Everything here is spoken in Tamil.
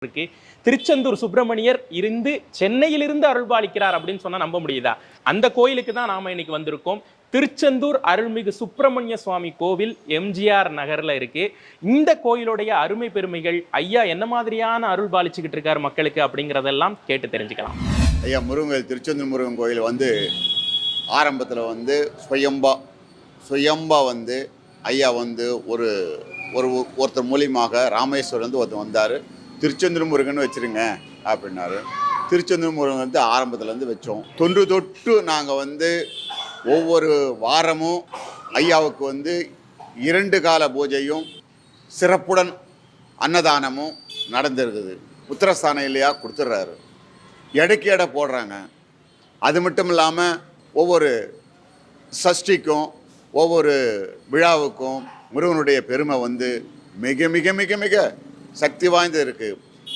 இருக்கு. திருச்செந்தூர் சுப்பிரமணியர் இருந்து சென்னையிலிருந்து அருள்பாலிக்கிறார் அப்படின்னு சொன்னா நம்ப முடியுதா? அந்த கோயிலுக்கு தான் நாம இன்னைக்கு வந்திருக்கோம். திருச்செந்தூர் அருள்மிகு சுப்பிரமணிய சுவாமி கோவில் எம்ஜிஆர் நகர்ல இருக்கு. இந்த கோயிலுடைய அருமை பெருமைகள், ஐயா என்ன மாதிரியான அருள் பாலிச்சுக்கிட்டு இருக்காரு மக்களுக்கு அப்படிங்கறதெல்லாம் கேட்டு தெரிஞ்சுக்கலாம். ஐயா முருகன் திருச்செந்தூர் முருகன் கோயில் ஆரம்பத்தில் சுயம்பா ஐயா ஒருத்தர் மூலியமாக ராமேஸ்வரம் ஒருத்தர் வந்தார். திருச்செந்தூர் முருகன் வச்சுருங்க அப்படின்னாரு. திருச்செந்தூர் முருகன் ஆரம்பத்தில் வச்சோம். தொன்று தொட்டு நாங்கள் ஒவ்வொரு வாரமும் ஐயாவுக்கு 2 கால பூஜையும் சிறப்புடன் அன்னதானமும் நடந்திருக்குது. உத்தரஸ்தானம் இல்லையா கொடுத்துட்றாரு, எடைக்கு எடை போடுறாங்க. அது மட்டும் இல்லாமல் ஒவ்வொரு சஷ்டிக்கும் ஒவ்வொரு விழாவுக்கும் முருகனுடைய பெருமை மிக மிக மிக மிக சக்தி வாய்ந்து இருக்குது.